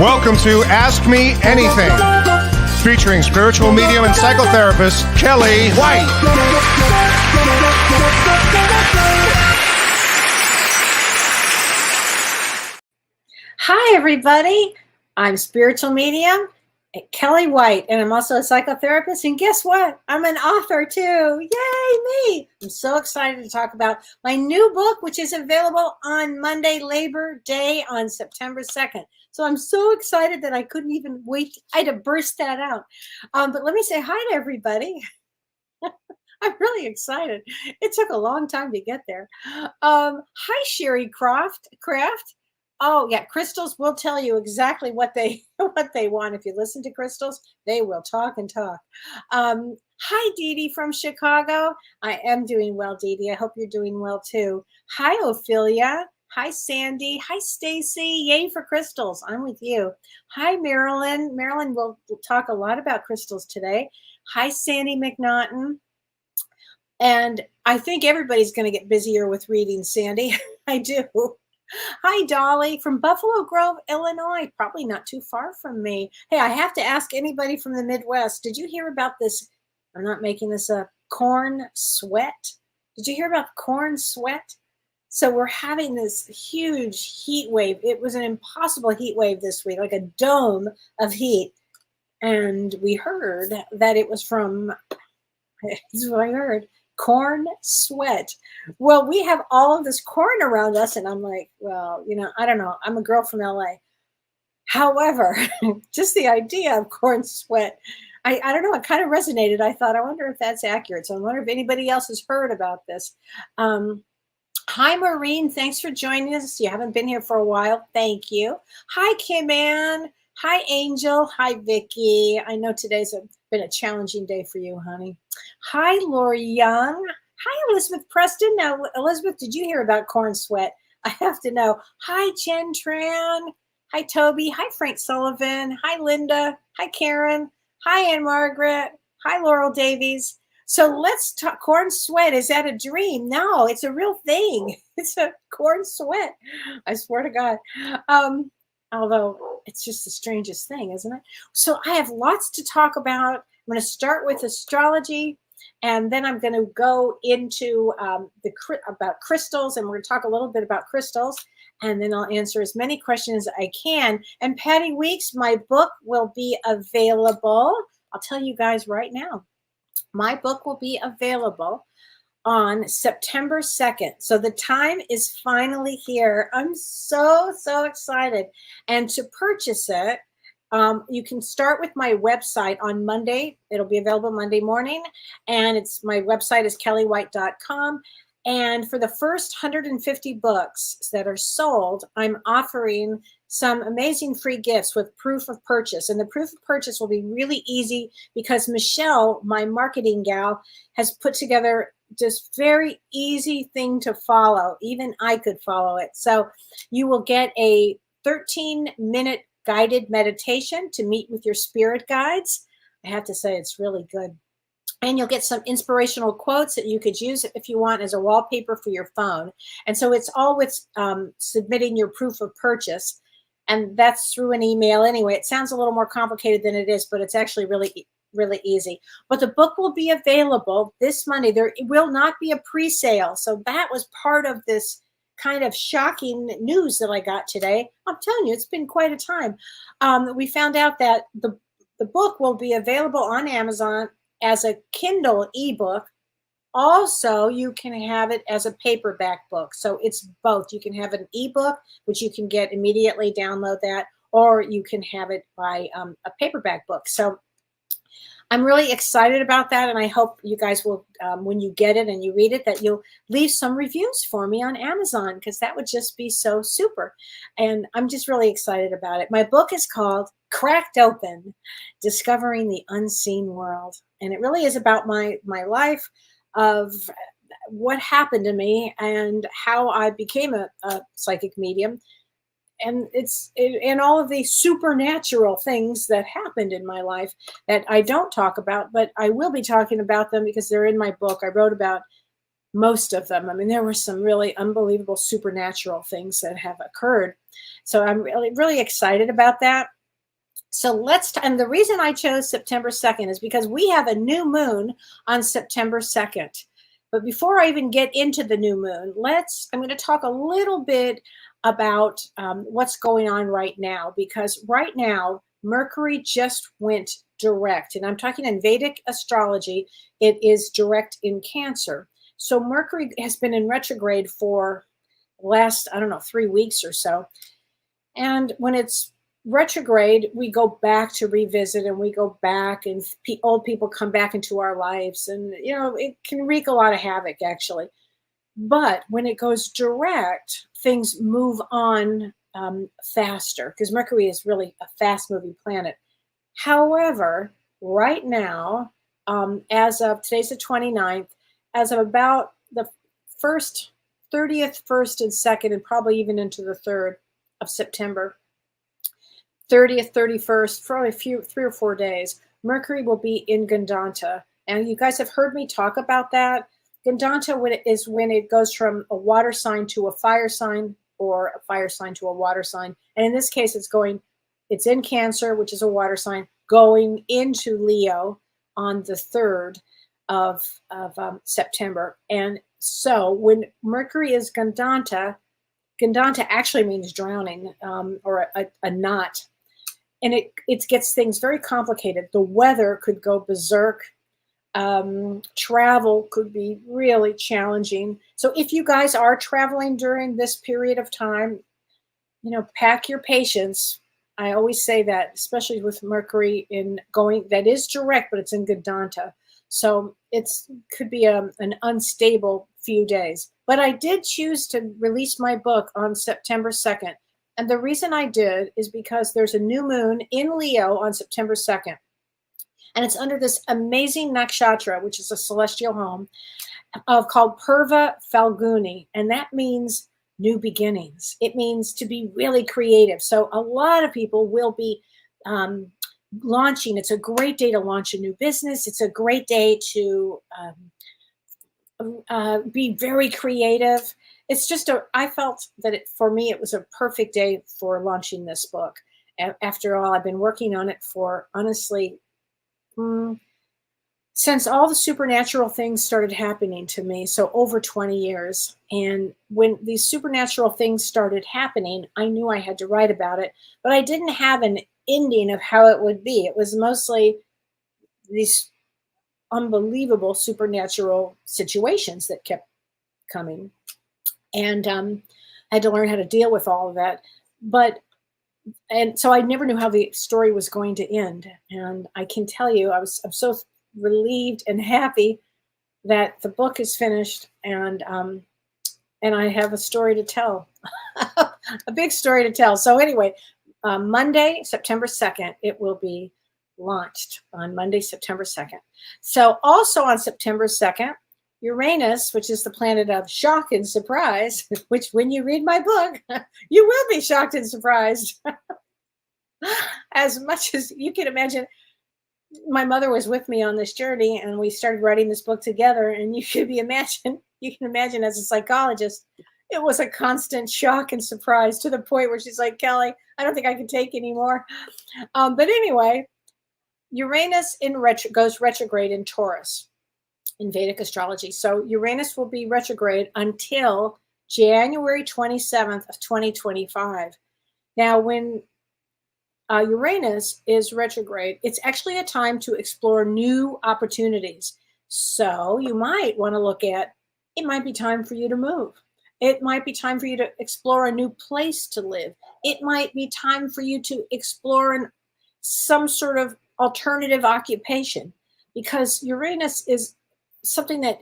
Welcome to Ask Me Anything, featuring spiritual medium and psychotherapist Kellee White. Hi, everybody. I'm spiritual medium Kellee White, and I'm also a psychotherapist. And guess what? I'm an author too. Yay, me! I'm so excited to talk about my new book, which is available on Monday, Labor Day, on September 2nd. So I'm so excited that I couldn't even wait. I had to burst that out. But let me say hi to everybody. I'm really excited. It took a long time to get there. Hi, Sherry Craft. Oh yeah, crystals will tell you exactly what they want. If you listen to crystals, they will talk and talk. Hi, Dee Dee from Chicago. I am doing well, Dee Dee. I hope you're doing well too. Hi, Ophelia. Hi, Sandy. Hi, Stacy. Yay for crystals. I'm with you. Hi, Marilyn. Marilyn will talk a lot about crystals today. Hi, Sandy McNaughton. And I think everybody's going to get busier with reading, Sandy. I do. Hi, Dolly from Buffalo Grove, Illinois. Probably not too far from me. Hey, I have to ask anybody from the Midwest. Did you hear about this? I'm not making this up. Corn sweat. Did you hear about corn sweat? So we're having this huge heat wave. It was an impossible heat wave this week, like a dome of heat. And we heard that it was from, this is what I heard, corn sweat. Well, we have all of this corn around us, and I'm like, well, I don't know. I'm a girl from LA. However, just the idea of corn sweat, I don't know, it kind of resonated. I thought, I wonder if that's accurate. So I wonder if anybody else has heard about this. Hi, Maureen. Thanks for joining us. You haven't been here for a while. Thank you. Hi, Kim Ann. Hi, Angel. Hi, Vicky. I know today's been a challenging day for you, honey. Hi, Lori Young. Hi, Elizabeth Preston. Now, Elizabeth, did you hear about corn sweat? I have to know. Hi, Jen Tran. Hi, Toby. Hi, Frank Sullivan. Hi, Linda. Hi, Karen. Hi, Ann Margaret. Hi, Laurel Davies. So let's talk. Corn sweat. Is that a dream? No, it's a real thing. It's a corn sweat. I swear to God. Although it's just the strangest thing, isn't it? So I have lots to talk about. I'm going to start with astrology, and then I'm going to go into about crystals, and we're going to talk a little bit about crystals, and then I'll answer as many questions as I can. And Patty Weeks, my book will be available. I'll tell you guys right now. My book will be available on September 2nd. So the time is finally here. I'm so excited. And to purchase it, you can start with my website on Monday. It'll be available Monday morning. And my website is kelleewhite.com. And for the first 150 books that are sold, I'm offering some amazing free gifts with proof of purchase. And the proof of purchase will be really easy because Michelle, my marketing gal, has put together this very easy thing to follow. Even I could follow it. So you will get a 13-minute guided meditation to meet with your spirit guides. I have to say it's really good. And you'll get some inspirational quotes that you could use if you want as a wallpaper for your phone. And so it's all with submitting your proof of purchase. And that's through an email anyway. It sounds a little more complicated than it is, but it's actually really easy. But the book will be available this Monday. There will not be a pre-sale. So that was part of this kind of shocking news that I got today. I'm telling you, it's been quite a time. We found out that the book will be available on Amazon as a Kindle ebook. Also, you can have it as a paperback book. So it's both. You can have an ebook, which you can get immediately, download that, or you can have it by a paperback book. So I'm really excited about that. And I hope you guys will, when you get it and you read it, that you'll leave some reviews for me on Amazon, because that would just be so super. And I'm just really excited about it. My book is called Cracked Open, Discovering the Unseen World. And it really is about my life, of what happened to me and how I became a psychic medium. And and all of these supernatural things that happened in my life that I don't talk about, but I will be talking about them because they're in my book. I wrote about most of them. I mean, there were some really unbelievable supernatural things that have occurred. So I'm really, really excited about that. So and the reason I chose September 2nd is because we have a new moon on September 2nd. But before I even get into the new moon, I'm going to talk a little bit about what's going on right now, because right now, Mercury just went direct. And I'm talking in Vedic astrology, it is direct in Cancer. So Mercury has been in retrograde for the last, 3 weeks or so. And when it's retrograde, we go back to revisit, and we go back, and old people come back into our lives, and it can wreak a lot of havoc, actually. But when it goes direct, things move on faster, because Mercury is really a fast moving planet. However, right now, as of today's the 29th, as of about the 30th, 1st, and 2nd, and probably even into the 3rd of September, 30th, 31st, for a 3 or 4 days, Mercury will be in Gandanta. And you guys have heard me talk about that. Gandanta is when it goes from a water sign to a fire sign, or a fire sign to a water sign. And in this case, it's in Cancer, which is a water sign, going into Leo on the 3rd of September. And so when Mercury is Gandanta actually means drowning, or a knot. And it gets things very complicated. The weather could go berserk. Travel could be really challenging. So if you guys are traveling during this period of time, pack your patience. I always say that, especially with Mercury that is direct, but it's in Gandanta. So could be an unstable few days. But I did choose to release my book on September 2nd. And the reason I did is because there's a new moon in Leo on September 2nd. And it's under this amazing nakshatra, which is a celestial home, called Purva Falguni. And that means new beginnings. It means to be really creative. So a lot of people will be launching. It's a great day to launch a new business. It's a great day to be very creative. It's just I felt that for me, it was a perfect day for launching this book. After all, I've been working on it for, honestly, since all the supernatural things started happening to me, so over 20 years. And when these supernatural things started happening, I knew I had to write about it, but I didn't have an ending of how it would be. It was mostly these unbelievable supernatural situations that kept coming. And I had to learn how to deal with all of that. And so I never knew how the story was going to end. And I can tell you, I'm so relieved and happy that the book is finished, and I have a story to tell, a big story to tell. So anyway, Monday, September 2nd, it will be launched on Monday, September 2nd. So also on September 2nd, Uranus, which is the planet of shock and surprise, which when you read my book, you will be shocked and surprised. As much as you can imagine, my mother was with me on this journey, and we started writing this book together. And you can imagine as a psychologist, it was a constant shock and surprise, to the point where she's like, Kelly, I don't think I can take anymore. But anyway, Uranus goes retrograde in Taurus in Vedic astrology. So Uranus will be retrograde until January 27th of 2025. Now, when Uranus is retrograde, it's actually a time to explore new opportunities. So you might want to look at, it might be time for you to move. It might be time for you to explore a new place to live. It might be time for you to explore some sort of alternative occupation, because Uranus is something that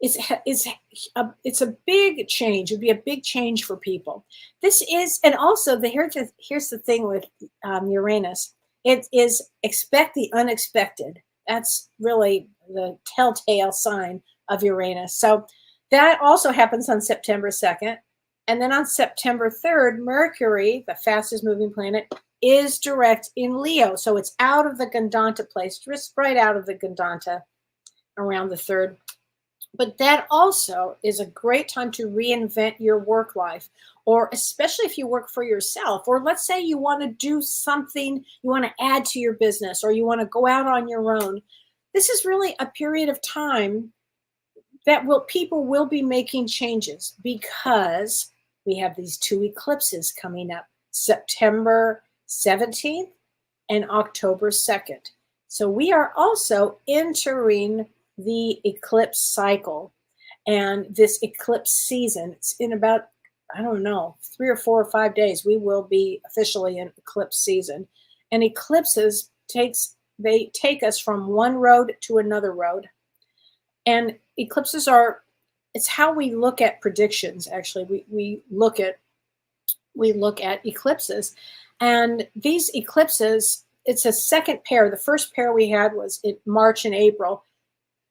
it's a big change. It'd be a big change for people. This is, and also here's the thing with Uranus. It is expect the unexpected. That's really the telltale sign of Uranus. So that also happens on September 2nd. And then on September 3rd, Mercury, the fastest moving planet, is direct in Leo. So it's out of the Gandanta place, just right out of the Gandanta around the 3rd But that also is a great time to reinvent your work life, or especially if you work for yourself, or let's say you want to do something, you want to add to your business, or you want to go out on your own. This is really a period of time that people will be making changes, because we have these two eclipses coming up, September 17th and October 2nd. So we are also entering the eclipse cycle, and this eclipse season, it's in about, I don't know, 3 or 4 or 5 days, we will be officially in eclipse season. And eclipses they take us from one road to another road. And eclipses are, it's how we look at predictions. Actually, we look at eclipses, and these eclipses, it's a second pair. The first pair we had was in March and April,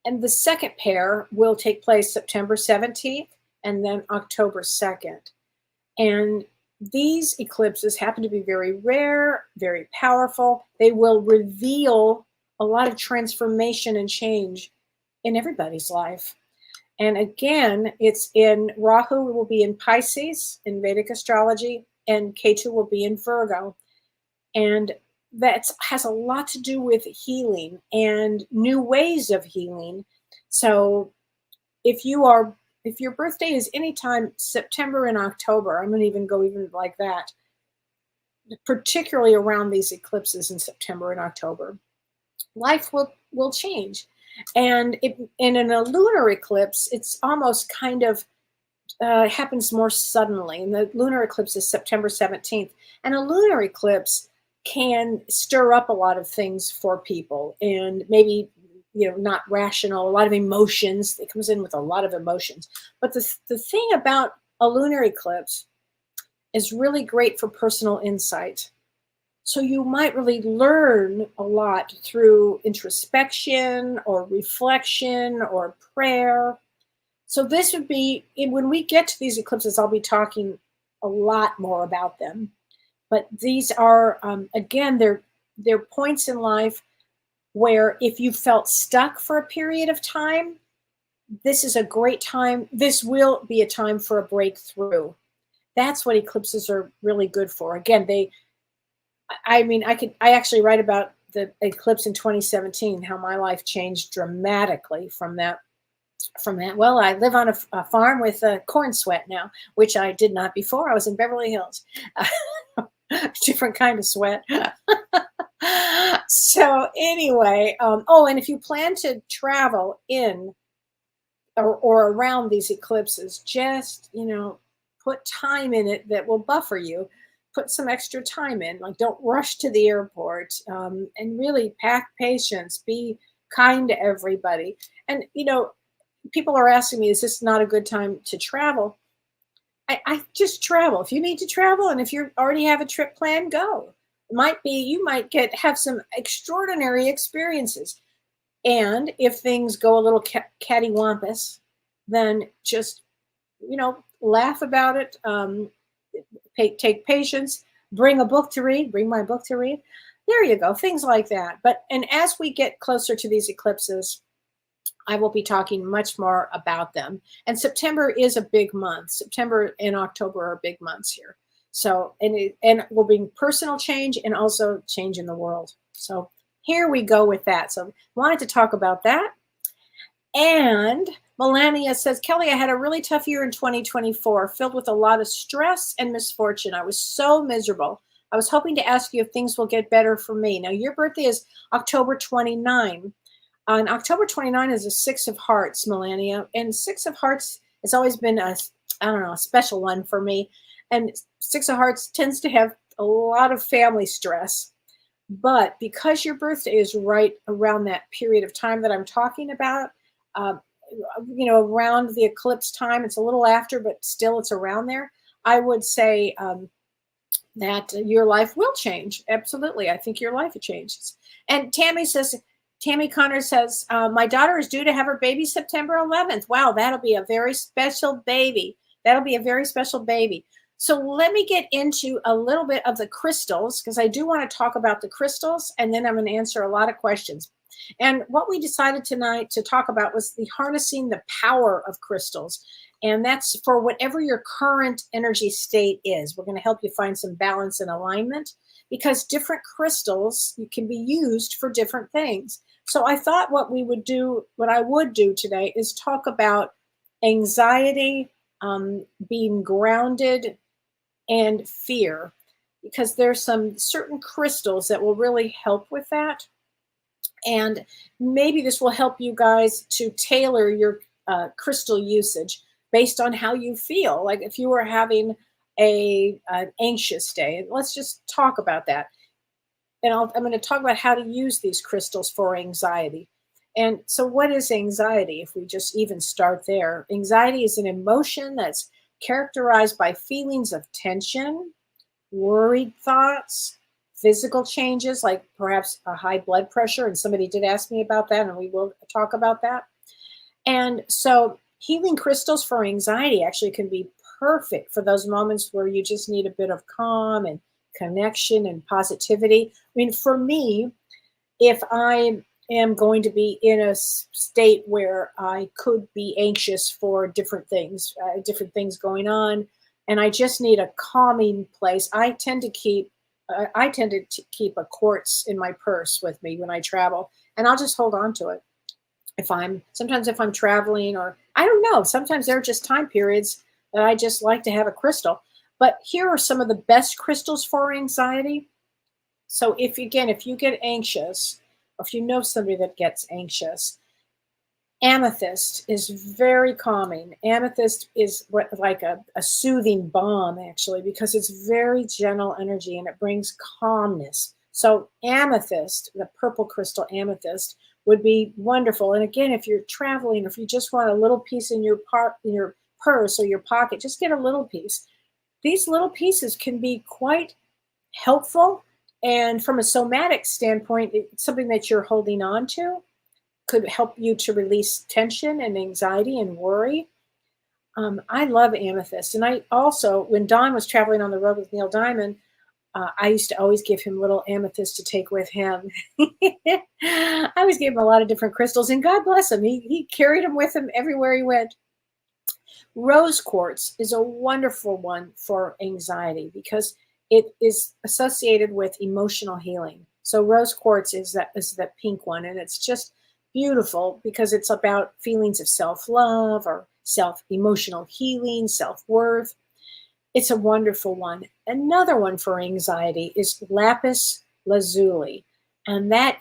and the second pair will take place September 17th and then October 2nd. And these eclipses happen to be very rare, very powerful. They will reveal a lot of transformation and change in everybody's life. And again, it's in Rahu will be in Pisces in Vedic astrology, and Ketu will be in Virgo. And that has a lot to do with healing and new ways of healing. So if your birthday is anytime September and October, I'm going to even go even like that, particularly around these eclipses in September and October, life will change. And in a lunar eclipse, it's almost kind of happens more suddenly. And the lunar eclipse is September 17th. And a lunar eclipse can stir up a lot of things for people, and maybe, not rational, a lot of emotions. It comes in with a lot of emotions. But the thing about a lunar eclipse is really great for personal insight. So you might really learn a lot through introspection or reflection or prayer. So this would be, when we get to these eclipses, I'll be talking a lot more about them. But these are, again, they're points in life where if you felt stuck for a period of time, this is a great time. This will be a time for a breakthrough. That's what eclipses are really good for. Again, I actually write about the eclipse in 2017, how my life changed dramatically from that. Well, I live on a farm with a corn sweat now, which I did not before. I was in Beverly Hills. Different kind of sweat. So anyway, and if you plan to travel in or around these eclipses, just, put time in it that will buffer you. Put some extra time in, like don't rush to the airport, and really pack patience, be kind to everybody. And, people are asking me, is this not a good time to travel? I just travel. If you need to travel, and if you already have a trip planned, go. You might have some extraordinary experiences. And if things go a little cattywampus, then just, laugh about it. Take patience, bring a book to read, bring my book to read. There you go, things like that. And as we get closer to these eclipses, I will be talking much more about them. And September is a big month. September and October are big months here. So, and will bring personal change and also change in the world. So here we go with that. So wanted to talk about that. And Melania says, Kelly, I had a really tough year in 2024, filled with a lot of stress and misfortune. I was so miserable. I was hoping to ask you if things will get better for me. Now, your birthday is October 29. And October 29 is a Six of Hearts, Melania. And Six of Hearts has always been a special one for me. And Six of Hearts tends to have a lot of family stress. But because your birthday is right around that period of time that I'm talking about, around the eclipse time, it's a little after, but still it's around there. I would say that your life will change. Absolutely. I think your life changes. And Tammy Connor says, my daughter is due to have her baby September 11th. Wow, that'll be a very special baby. That'll be a very special baby. So let me get into a little bit of the crystals, because I do want to talk about the crystals, and then I'm going to answer a lot of questions. And what we decided tonight to talk about was the harnessing the power of crystals. And that's for whatever your current energy state is. We're going to help you find some balance and alignment because different crystals can be used for different things. So I thought what I would do today is talk about anxiety, being grounded, and fear, because there's some certain crystals that will really help with that. And maybe this will help you guys to tailor your crystal usage based on how you feel. Like if you were having an anxious day, let's just talk about that. And I'm going to talk about how to use these crystals for anxiety. And so what is anxiety? If we just even start there, anxiety is an emotion that's characterized by feelings of tension, worried thoughts, physical changes, like perhaps a high blood pressure. And somebody did ask me about that, and we will talk about that. And so healing crystals for anxiety actually can be perfect for those moments where you just need a bit of calm and connection and positivity. I mean, for me, if I am going to be in a state where I could be anxious for different things going on, and I just need a calming place, I tend to keep a quartz in my purse with me when I travel, and I'll just hold on to it. Sometimes if I'm traveling, or I don't know, sometimes there are just time periods that I just like to have a crystal. But here are some of the best crystals for anxiety. So if you get anxious, or if you know somebody that gets anxious, amethyst is very calming. Amethyst is like a soothing balm, actually, because it's very gentle energy and it brings calmness. So amethyst, the purple crystal amethyst, would be wonderful. And again, if you're traveling, if you just want a little piece in your purse or your pocket, just get a little piece. These little pieces can be quite helpful. And from a somatic standpoint, it's something that you're holding on to. Could help you to release tension and anxiety and worry. I love amethyst. And I also, when Don was traveling on the road with Neil Diamond, I used to always give him little amethyst to take with him. I always gave him a lot of different crystals, and God bless him. He carried them with him everywhere he went. Rose quartz is a wonderful one for anxiety because it is associated with emotional healing. So rose quartz is that pink one, and it's just beautiful because it's about feelings of self-love or emotional healing, self-worth. It's a wonderful one. Another one for anxiety is lapis lazuli, and that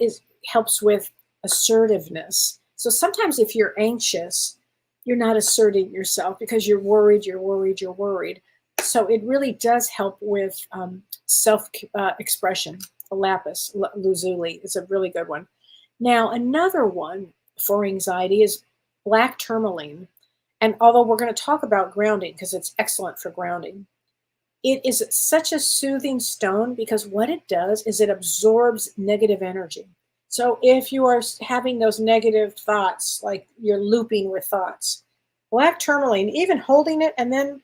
helps with assertiveness. So sometimes if you're anxious, you're not asserting yourself because you're worried. So it really does help with self-expression. Lapis lazuli is a really good one. Now, another one for anxiety is black tourmaline. And although we're going to talk about grounding because it's excellent for grounding, it is such a soothing stone because what it does is it absorbs negative energy. So if you are having those negative thoughts, like you're looping with thoughts, black tourmaline, even holding it and then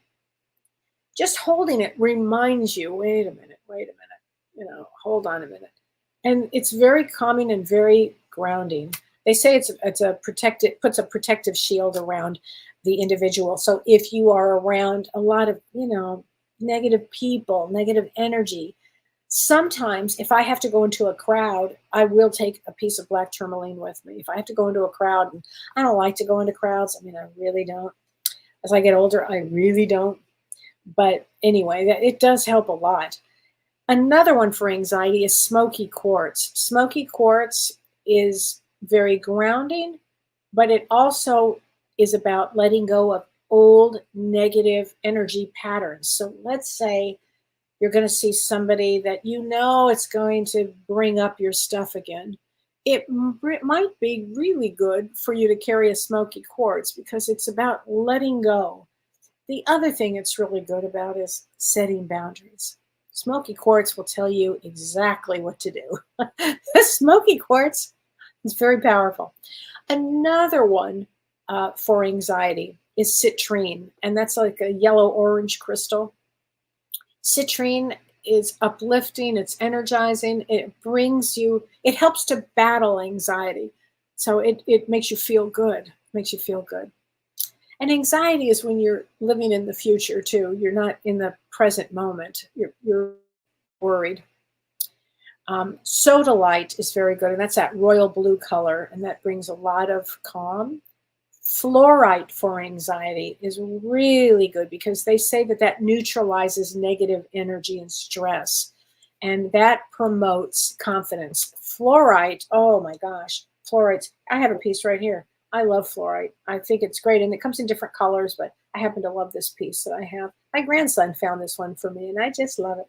just holding it reminds you, wait a minute, hold on a minute. And it's very calming and very grounding. They say puts a protective shield around the individual. So if you are around a lot of, negative people, negative energy, sometimes if I have to go into a crowd, I will take a piece of black tourmaline with me. If I have to go into a crowd, and I don't like to go into crowds. I really don't. As I get older, I really don't. But anyway, it does help a lot. Another one for anxiety is smoky quartz. Smoky quartz is very grounding, but it also is about letting go of old negative energy patterns. So let's say you're going to see somebody that it's going to bring up your stuff again. It might be really good for you to carry a smoky quartz because it's about letting go. The other thing it's really good about is setting boundaries. Smoky quartz will tell you exactly what to do. Smoky quartz is very powerful. Another one for anxiety is citrine, and that's like a yellow-orange crystal. Citrine is uplifting, it's energizing, it brings you, it helps to battle anxiety. So it makes you feel good, makes you feel good. And anxiety is when you're living in the future too. You're not in the present moment. You're worried. Sodalite is very good, and that's that royal blue color, and that brings a lot of calm. Fluorite for anxiety is really good because they say that that neutralizes negative energy and stress, and that promotes confidence. Fluorite, oh my gosh, fluorite. I have a piece right here. I love fluorite. I think it's great, and it comes in different colors, but I happen to love this piece that I have. My grandson found this one for me, and I just love it.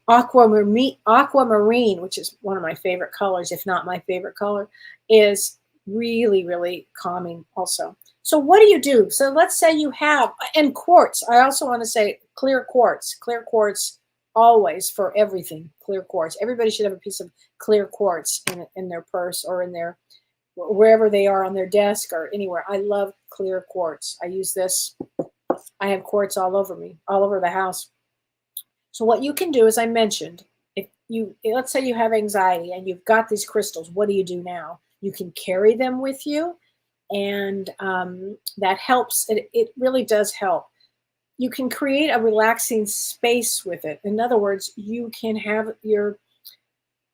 Aquamarine, which is one of my favorite colors, if not my favorite color, is really, really calming also. So what do you do? So let's say you have, and quartz. I also want to say clear quartz. Clear quartz always for everything. Clear quartz. Everybody should have a piece of clear quartz in their purse or in their, wherever they are on their desk or anywhere. I love clear quartz. I use this. I have quartz all over me, all over the house. So what you can do, as I mentioned, if you, let's say you have anxiety and you've got these crystals, what do you do now? You can carry them with you, and that helps. It really does help. You can create a relaxing space with it. In other words, you can have your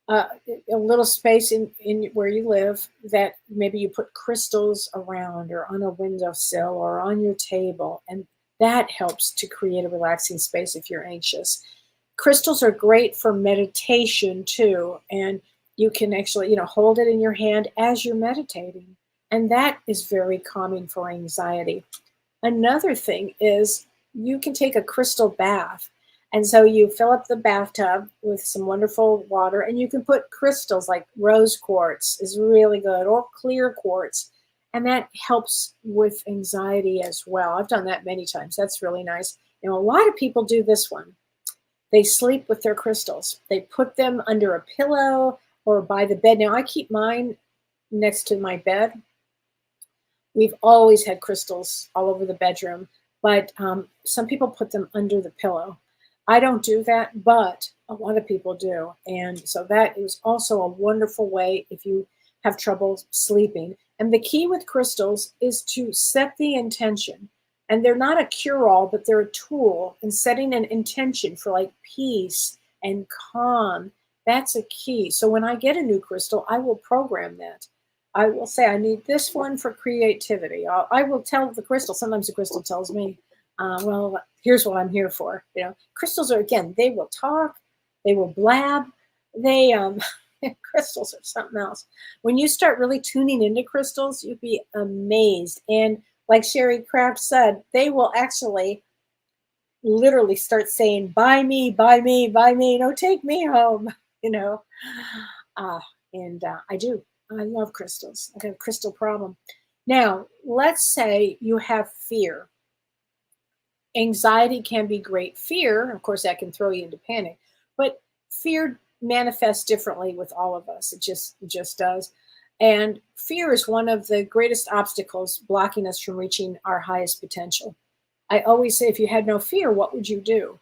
a little space in where you live that maybe you put crystals around or on a windowsill or on your table, and that helps to create a relaxing space if you're anxious. Crystals are great for meditation too, and you can actually, hold it in your hand as you're meditating, and that is very calming for anxiety. Another thing is you can take a crystal bath. And so you fill up the bathtub with some wonderful water, and you can put crystals like rose quartz is really good, or clear quartz. And that helps with anxiety as well. I've done that many times. That's really nice. A lot of people do this one. They sleep with their crystals. They put them under a pillow or by the bed. Now, I keep mine next to my bed. We've always had crystals all over the bedroom, but some people put them under the pillow. I don't do that, but a lot of people do. And so that is also a wonderful way if you have trouble sleeping. And the key with crystals is to set the intention. And they're not a cure-all, but they're a tool. And setting an intention for like peace and calm, that's a key. So when I get a new crystal, I will program that. I will say, I need this one for creativity. I will tell the crystal. Sometimes the crystal tells me, well, here's what I'm here for. Crystals are, again, they will talk, they will blab. Crystals are something else. When you start really tuning into crystals, you'd be amazed. And like Sherry Craft said, they will actually literally start saying, buy me, buy me, buy me, take me home, and I do. I love crystals. I have a crystal problem. Now, let's say you have fear. Anxiety can be great fear. Of course, that can throw you into panic. But fear manifests differently with all of us. It just does. And fear is one of the greatest obstacles blocking us from reaching our highest potential. I always say, if you had no fear, what would you do?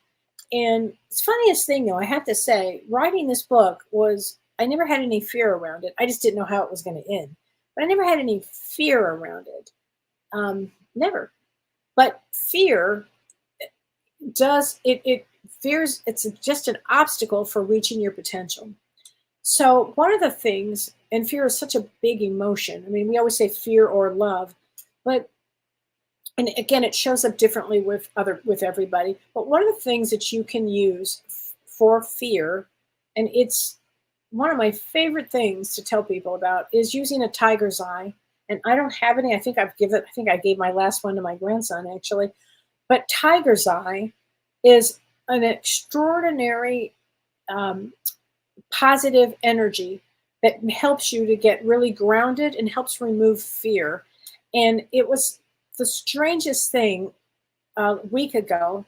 And it's the funniest thing, though, I have to say, writing this book was, I never had any fear around it. I just didn't know how it was going to end. But I never had any fear around it. Never. But fear does, fears, it's just an obstacle for reaching your potential. So one of the things, and fear is such a big emotion. I mean, we always say fear or love, but, and again, it shows up differently with everybody. But one of the things that you can use for fear, and it's one of my favorite things to tell people about, is using a tiger's eye. And I don't have any. I think I gave my last one to my grandson, actually. But tiger's eye is an extraordinary positive energy that helps you to get really grounded and helps remove fear. And it was the strangest thing. A week ago,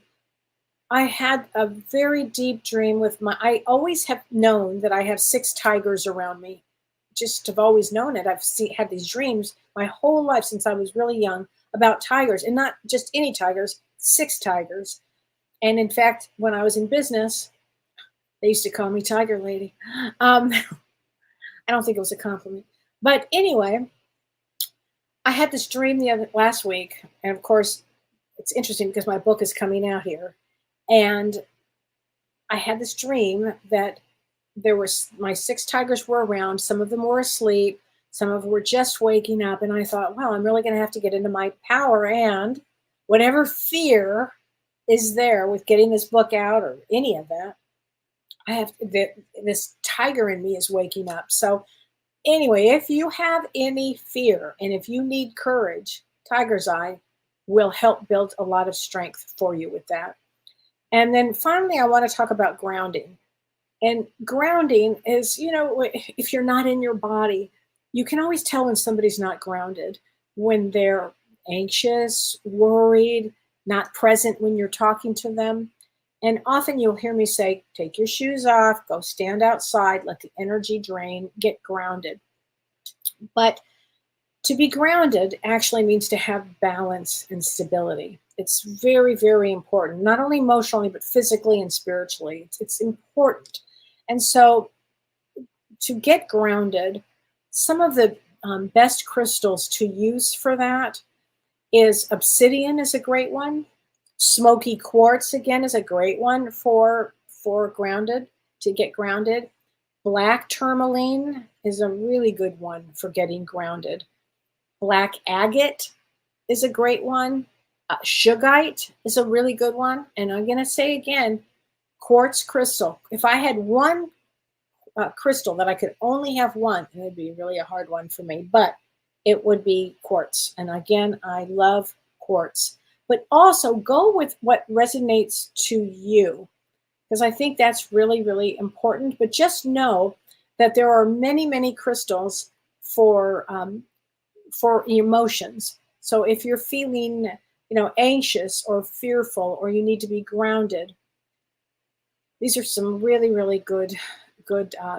I had a very deep dream with I always have known that I have 6 tigers around me. Just have always known it. I've had these dreams my whole life since I was really young about tigers, and not just any tigers, 6 tigers. And in fact, when I was in business, they used to call me Tiger Lady. I don't think it was a compliment. But anyway, I had this dream last week. And of course, it's interesting because my book is coming out here. And I had this dream that my 6 tigers were around. Some of them were asleep. Some of them were just waking up. And I thought, well, I'm really going to have to get into my power. And whatever fear is there with getting this book out or any of that, this tiger in me is waking up. So anyway, if you have any fear and if you need courage, Tiger's Eye will help build a lot of strength for you with that. And then finally, I want to talk about grounding. And grounding is, if you're not in your body, you can always tell when somebody's not grounded, when they're anxious, worried, not present when you're talking to them. And often you'll hear me say, take your shoes off, go stand outside, let the energy drain, get grounded. But to be grounded actually means to have balance and stability. It's very, very important, not only emotionally, but physically and spiritually. It's important. And so to get grounded, some of the best crystals to use for that is obsidian is a great one. Smoky quartz, again, is a great one for grounded, to get grounded. Black tourmaline is a really good one for getting grounded. Black agate is a great one. Shugite is a really good one. And I'm going to say again, quartz crystal. If I had one crystal that I could only have one, it would be really a hard one for me, but it would be quartz. And again, I love quartz. But also go with what resonates to you, because I think that's really, really important. But just know that there are many, many crystals for emotions. So if you're feeling, anxious or fearful, or you need to be grounded, these are some really, really good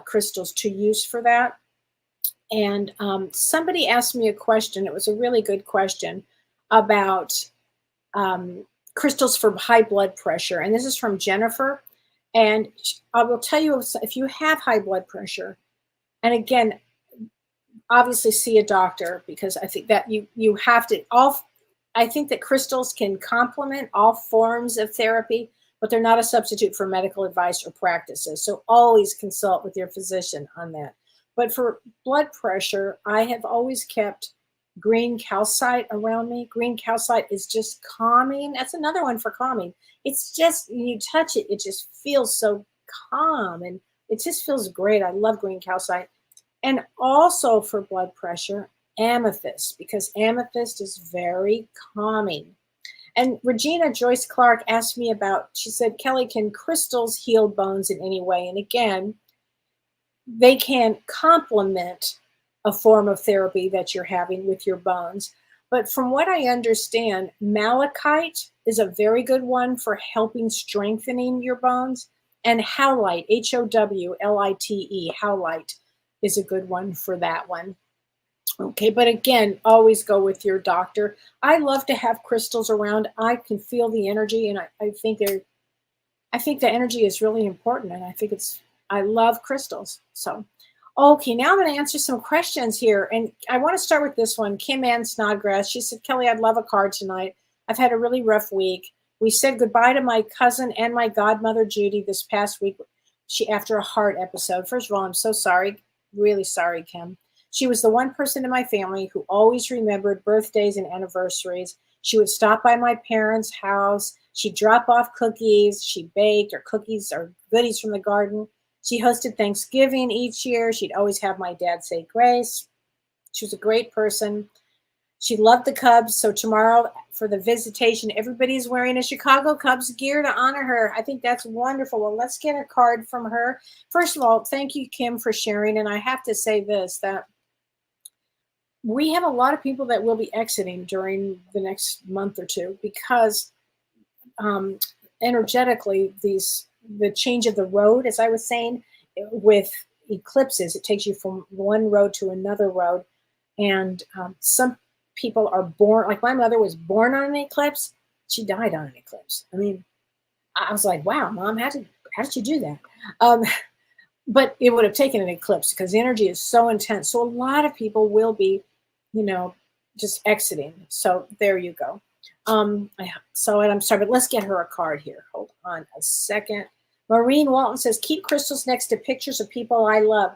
crystals to use for that. And somebody asked me a question. It was a really good question about crystals for high blood pressure. And this is from Jennifer. And I will tell you, if you have high blood pressure, and again, obviously see a doctor, because I think that you have to, I think that crystals can complement all forms of therapy, but they're not a substitute for medical advice or practices. So always consult with your physician on that. But for blood pressure, I have always kept green calcite around me. Green calcite is just calming. That's another one for calming. It's just, when you touch it, it just feels so calm and it just feels great. I love green calcite. And also for blood pressure, amethyst, because amethyst is very calming. And Regina Joyce Clark asked me she said, Kellee, can crystals heal bones in any way? And again, they can complement a form of therapy that you're having with your bones. But from what I understand, malachite is a very good one for helping strengthening your bones. And howlite, Howlite, howlite is a good one for that one. Okay, but again, always go with your doctor. I love to have crystals around. I can feel the energy, and I think the energy is really important, and I love crystals. So, okay, now I'm going to answer some questions here, and I want to start with this one. Kim Ann Snodgrass, she said, Kellee, I'd love a card tonight. I've had a really rough week. We said goodbye to my cousin and my godmother, Judy, this past week. After a heart episode. First of all, I'm so sorry, really sorry, Kim. She was the one person in my family who always remembered birthdays and anniversaries. She would stop by my parents' house. She'd drop off cookies. She baked, or cookies or goodies from the garden. She hosted Thanksgiving each year. She'd always have my dad say grace. She was a great person. She loved the Cubs. So tomorrow for the visitation, everybody's wearing a Chicago Cubs gear to honor her. I think that's wonderful. Well, let's get a card from her. First of all, thank you, Kim, for sharing. And I have to say this, that we have a lot of people that will be exiting during the next month or two, because energetically, the change of the road, as I was saying, with eclipses, it takes you from one road to another road. And some people are born, like my mother was born on an eclipse. She died on an eclipse. I mean, I was like, wow, Mom, how did you do that? Um, but it would have taken an eclipse because the energy is so intense. So a lot of people will be, just exiting. So there you go. And I'm sorry, but let's get her a card here. Hold on a second. Maureen Walton says, keep crystals next to pictures of people I love.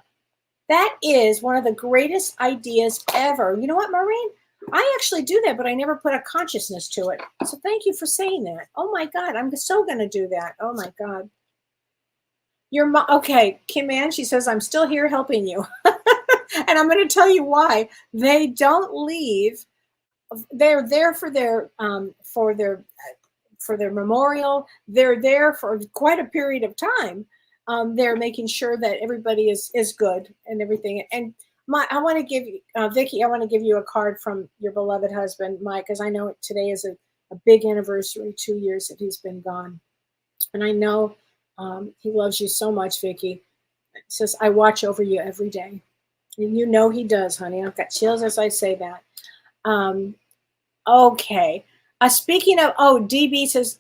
That is one of the greatest ideas ever. You know what, Maureen? I actually do that, but I never put a consciousness to it. So thank you for saying that. Oh my God, I'm so going to do that. Oh my God. Okay, Kim Ann, she says, I'm still here helping you. And I'm going to tell you why. They don't leave. They're there for their memorial. They're there for quite a period of time. They're making sure that everybody is good and everything. And I want to give you, Vicki, I want to give you a card from your beloved husband, Mike, because I know today is a big anniversary, 2 years that he's been gone. And I know he loves you so much, Vicki. He says, I watch over you every day. And you know he does, honey. I've got chills as I say that. Okay. Speaking of, DB says,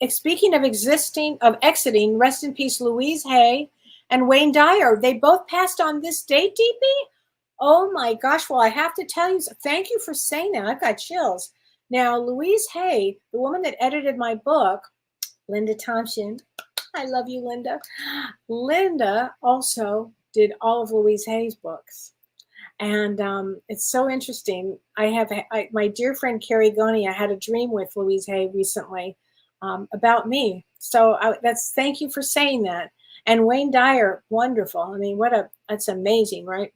speaking of exiting, rest in peace, Louise Hay and Wayne Dyer. They both passed on this date, DB? Oh my gosh. Well, I have to tell you, thank you for saying that. I've got chills. Now, Louise Hay, the woman that edited my book, Linda Thompson, I love you, Linda. Linda also did all of Louise Hay's books. And it's so interesting. My dear friend Carrie Goni, I had a dream with Louise Hay recently about me. So thank you for saying that. And Wayne Dyer, wonderful. I mean, that's amazing, right?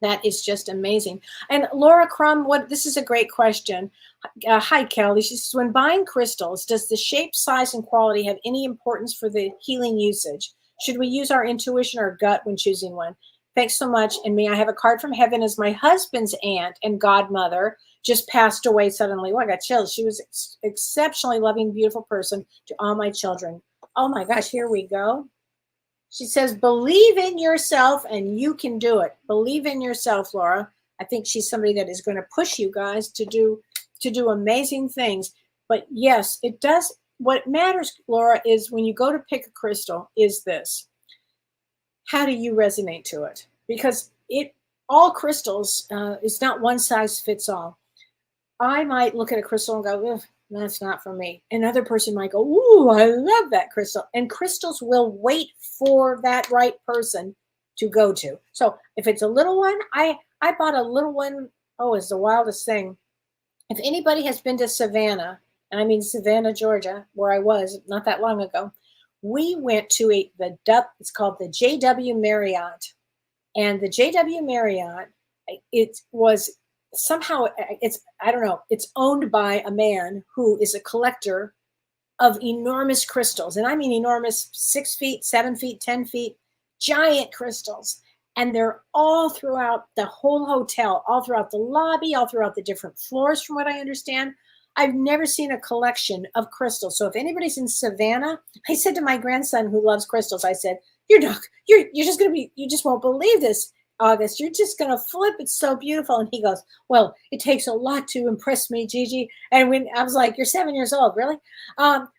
That is just amazing. And Laura Crum, this is a great question. Hi, Kelly. She says, when buying crystals, does the shape, size, and quality have any importance for the healing usage? Should we use our intuition or gut when choosing one? Thanks so much. And me, I have a card from heaven as my husband's aunt and godmother just passed away suddenly. Oh, I got chills. She was exceptionally loving, beautiful person to all my children. Oh my gosh, here we go. She says, believe in yourself and you can do it. Believe in yourself, Laura. I think she's somebody that is going to push you guys to do amazing things. But yes, it does. What matters, Laura, is when you go to pick a crystal is this. How do you resonate to it? Because all crystals is not one size fits all. I might look at a crystal and go, that's not for me. Another person might go, ooh, I love that crystal. And crystals will wait for that right person to go to. So if it's a little one, I bought a little one. Oh, it's the wildest thing. If anybody has been to Savannah, and I mean Savannah, Georgia, where I was not that long ago, we went to it's called the JW Marriott. And the JW Marriott, it was somehow, I don't know, it's owned by a man who is a collector of enormous crystals. And I mean enormous, 6 feet, 7 feet, 10 feet, giant crystals. And they're all throughout the whole hotel, all throughout the lobby, all throughout the different floors, from what I understand. I've never seen a collection of crystals. So if anybody's in Savannah, I said to my grandson who loves crystals, I said, you're just going to be, you just won't believe this, August. You're just going to flip. It's so beautiful. And he goes, well, it takes a lot to impress me, Gigi. And when I was like, you're 7 years old, really?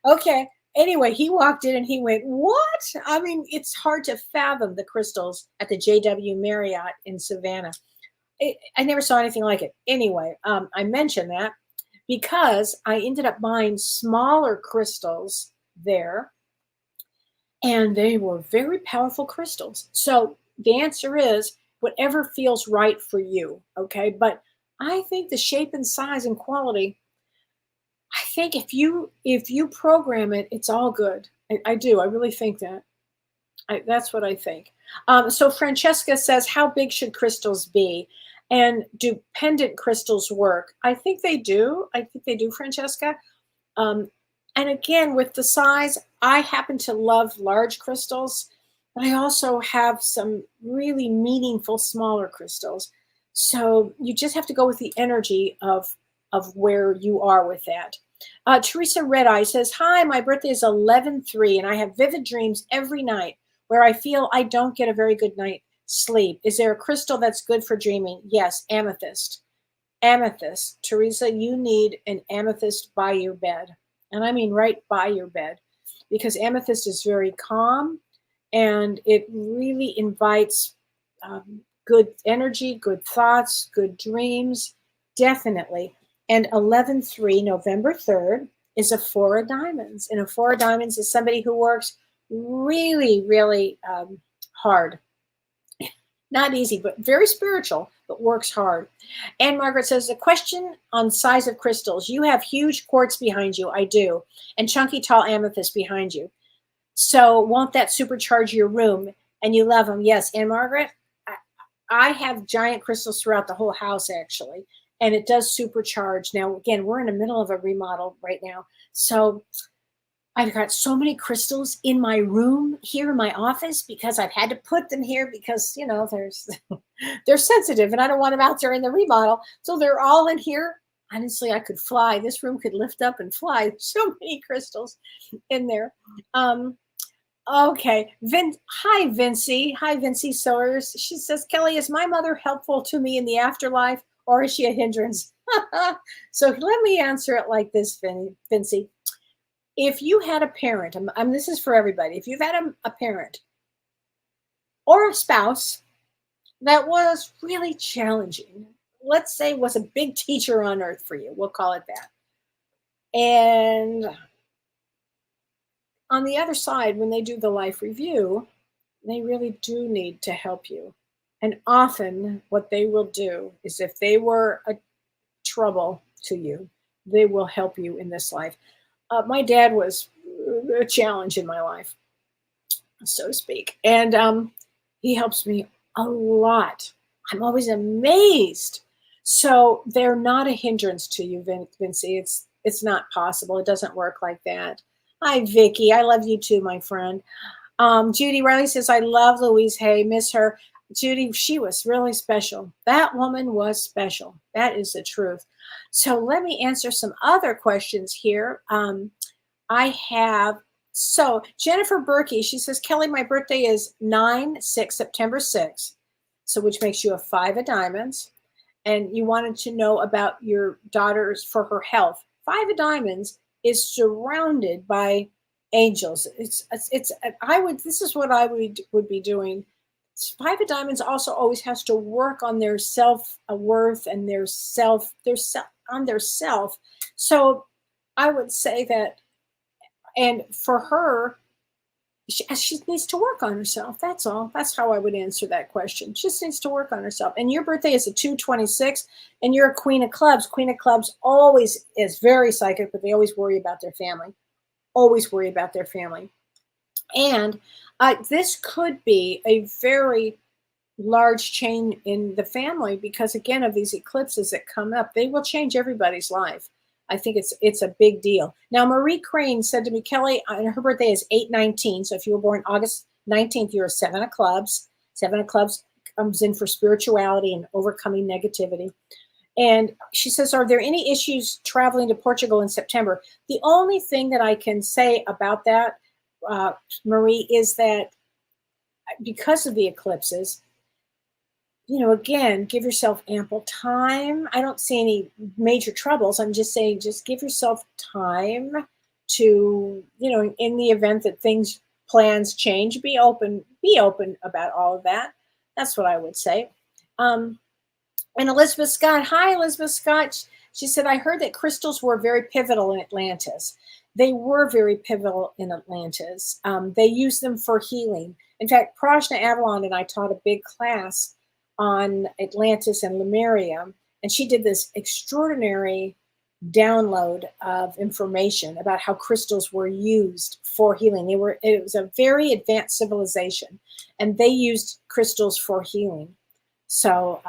Okay. Anyway, he walked in and he went, what? I mean, it's hard to fathom the crystals at the JW Marriott in Savannah. I never saw anything like it. Anyway, I mentioned that because I ended up buying smaller crystals there, and they were very powerful crystals. So the answer is whatever feels right for you, okay? But I think the shape and size and quality, I think if you program it, it's all good. I do. I really think that. That's what I think. So Francesca says, how big should crystals be? And do pendant crystals work? I think they do. Francesca. And again, with the size, I happen to love large crystals, but I also have some really meaningful smaller crystals. So you just have to go with the energy of where you are with that. Teresa Redeye says, hi, my birthday is 11/3, and I have vivid dreams every night where I feel I don't get a very good night's sleep. Is there a crystal that's good for dreaming? Yes, amethyst. Amethyst. Teresa, you need an amethyst by your bed. And I mean right by your bed. because amethyst is very calm and it really invites good energy, good thoughts, good dreams, definitely. And 11/3, November 3rd, is a four of diamonds. And a four of diamonds is somebody who works really, really hard. Not easy, but very spiritual, but works hard. And Margaret says, a question on size of crystals. You have huge quartz behind you. I do. And chunky, tall amethyst behind you. So won't that supercharge your room? And you love them. Yes. And Margaret, I have giant crystals throughout the whole house, actually. And it does supercharge. Now, again, we're in the middle of a remodel right now. So I've got so many crystals in my room here in my office because I've had to put them here because, you know, they're sensitive and I don't want them out there in the remodel. So they're all in here. Honestly, I could fly. This room could lift up and fly. So many crystals in there. Okay. Hi, Vincy. Hi, Vincy Sawyers. She says, Kellee, is my mother helpful to me in the afterlife or is she a hindrance? So let me answer it like this, Vincy. If you had a parent, this is for everybody. If you've had a parent or a spouse that was really challenging, let's say was a big teacher on earth for you, we'll call it that. And on the other side, when they do the life review, they really do need to help you. And often what they will do is if they were a trouble to you, they will help you in this life. My dad was a challenge in my life, so to speak. And he helps me a lot. I'm always amazed. So they're not a hindrance to you, Vincy. It's not possible. It doesn't work like that. Hi, Vicky. I love you too, my friend. Judy Riley says, I love Louise Hay. Miss her. Judy, she was really special. That woman was special. That is the truth. So let me answer some other questions here. Jennifer Berkey, she says, Kellee, my birthday is 9/6, September 6th. So which makes you a 5 of diamonds. And you wanted to know about your daughter's for her health. 5 of diamonds is surrounded by angels. This is what I would be doing. 5 of diamonds also always has to work on their self-worth and their self. So I would say that, and for her, she needs to work on herself. That's all. That's how I would answer that question. She just needs to work on herself. And your birthday is a 2/26, and you're a Queen of Clubs. Queen of Clubs always is very psychic, but they always worry about their family. Always worry about their family. And this could be a very large change in the family because, again, of these eclipses that come up, they will change everybody's life. I think it's a big deal. Now, Marie Crane said to me, Kellee, her birthday is 8/19. So if you were born August 19th, you're a 7 of clubs. 7 of clubs comes in for spirituality and overcoming negativity. And she says, are there any issues traveling to Portugal in September? The only thing that I can say about that, Marie, is that because of the eclipses, again, give yourself ample time. I don't see any major troubles. I'm just saying, just give yourself time to, in the event that plans change, be open about all of that. That's what I would say. And Elizabeth Scott, hi, Elizabeth Scott. She said, I heard that crystals were very pivotal in Atlantis. They were very pivotal in Atlantis. They used them for healing. In fact, Prashna Avalon and I taught a big class on Atlantis and Lemuria, and she did this extraordinary download of information about how crystals were used for healing. It was a very advanced civilization, and they used crystals for healing. So,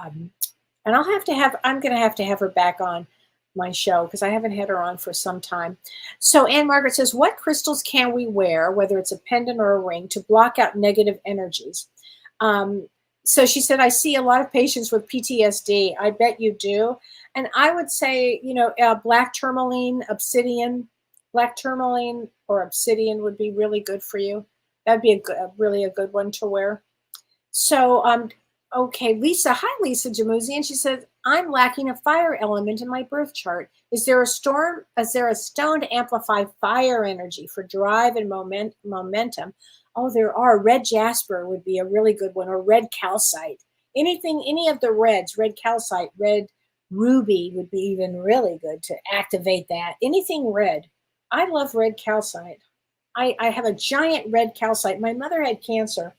and I'm going to have her back on my show because I haven't had her on for some time. So Anne Margaret says, what crystals can we wear, whether it's a pendant or a ring, to block out negative energies? So she said, I see a lot of patients with PTSD. I bet you do. And I would say, black tourmaline, obsidian, or obsidian would be really good for you. That'd be really a good one to wear. So Okay, Lisa. Hi, Lisa Jamuzi. And she says, I'm lacking a fire element in my birth chart. Is there a storm? Is there a stone to amplify fire energy for drive and momentum? Oh, there are. Red jasper would be a really good one, or red calcite. Anything, any of the reds, red calcite, red ruby would be even really good to activate that. Anything red. I love red calcite. I have a giant red calcite. My mother had cancer,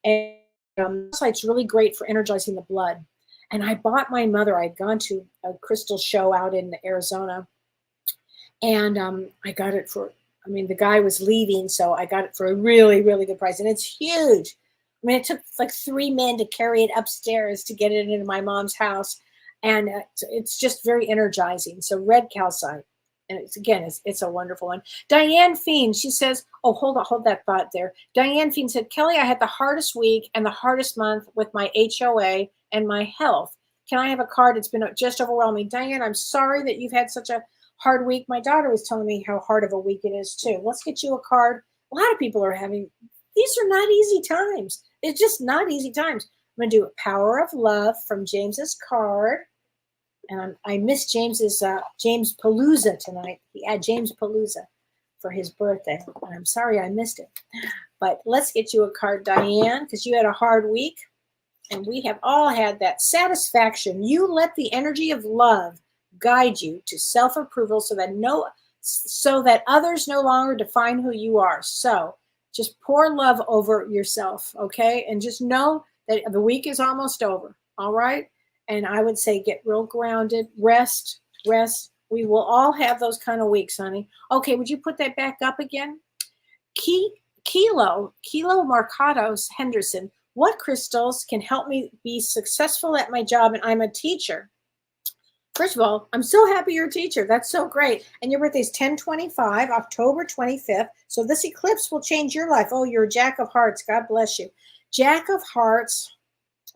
and calcite's really great for energizing the blood. And I bought my mother, I'd gone to a crystal show out in Arizona, and I got it for, I mean, the guy was leaving, so I got it for a really, really good price. And it's huge. I mean, it took like 3 men to carry it upstairs to get it into my mom's house. And it's just very energizing. So red calcite. And it's, again, it's a wonderful one. Diane Fiend, she says, oh, hold that thought there. Diane Fiend said, Kelly, I had the hardest week and the hardest month with my HOA and my health. Can I have a card? It's been just overwhelming. Diane, I'm sorry that you've had such a hard week. My daughter was telling me how hard of a week it is too. Let's get you a card. A lot of people are having, these are not easy times. It's just not easy times. I'm going to do a Power of Love from James's card. And I missed James's James Palooza tonight. He had James Palooza for his birthday. And I'm sorry I missed it. But let's get you a card, Diane, because you had a hard week. And we have all had that satisfaction. You let the energy of love guide you to self-approval so that others no longer define who you are. So just pour love over yourself, okay? And just know that the week is almost over, all right? And I would say get real grounded, rest. We will all have those kind of weeks, honey. Okay, would you put that back up again? Kilo Marcados Henderson, what crystals can help me be successful at my job? And I'm a teacher. First of all, I'm so happy you're a teacher. That's so great. And your birthday is 10/25, October 25th. So this eclipse will change your life. Oh, you're a Jack of Hearts. God bless you. Jack of Hearts.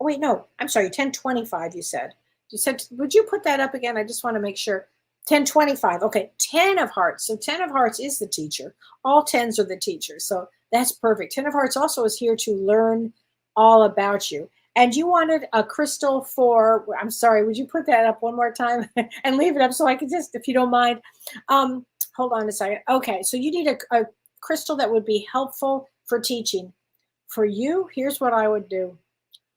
Oh, wait, no, I'm sorry, 10/25 you said. You said, would you put that up again? I just want to make sure. 10/25. Okay, 10 of Hearts. So 10 of Hearts is the teacher. All 10s are the teachers. So that's perfect. 10 of Hearts also is here to learn all about you. And you wanted a crystal for, I'm sorry, would you put that up one more time and leave it up so I can just, if you don't mind. Hold on a second. Okay, so you need a crystal that would be helpful for teaching. For you, here's what I would do.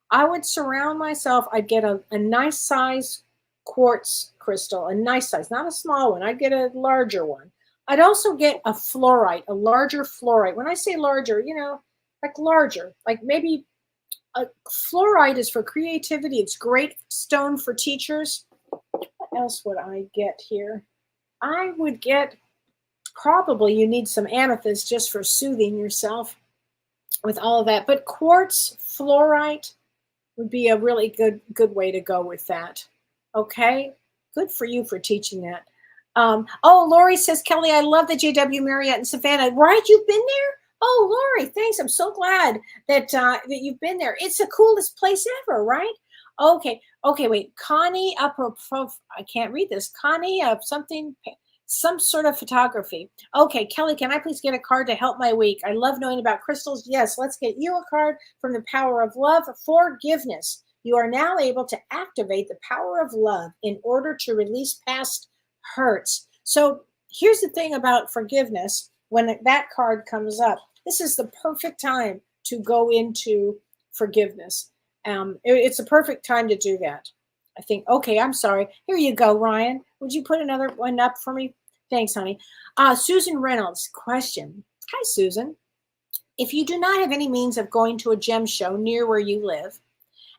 I would surround myself. I'd get a nice size quartz crystal, a nice size, not a small one. I'd get a larger one. I'd also get a fluorite, a larger fluorite. When I say larger, like larger, like maybe a fluorite is for creativity. It's great stone for teachers. What else would I get here? I would get, probably you need some amethyst just for soothing yourself with all of that. But quartz, fluorite would be a really good way to go with that. Okay? Good for you for teaching that. Lori says, Kelly, I love the JW Marriott in Savannah. Right? You've been there? Oh, Lori, thanks. I'm so glad that you've been there. It's the coolest place ever, right? Okay, wait. Connie, I can't read this. Connie, some sort of photography. Okay, Kelly, can I please get a card to help my week? I love knowing about crystals. Yes, let's get you a card from the Power of Love. Forgiveness. You are now able to activate the power of love in order to release past hurts. So here's the thing about forgiveness. When that card comes up, this is the perfect time to go into forgiveness. It's a perfect time to do that. I think, okay, I'm sorry. Here you go, Ryan. Would you put another one up for me? Thanks, honey. Susan Reynolds, question. Hi, Susan. If you do not have any means of going to a gem show near where you live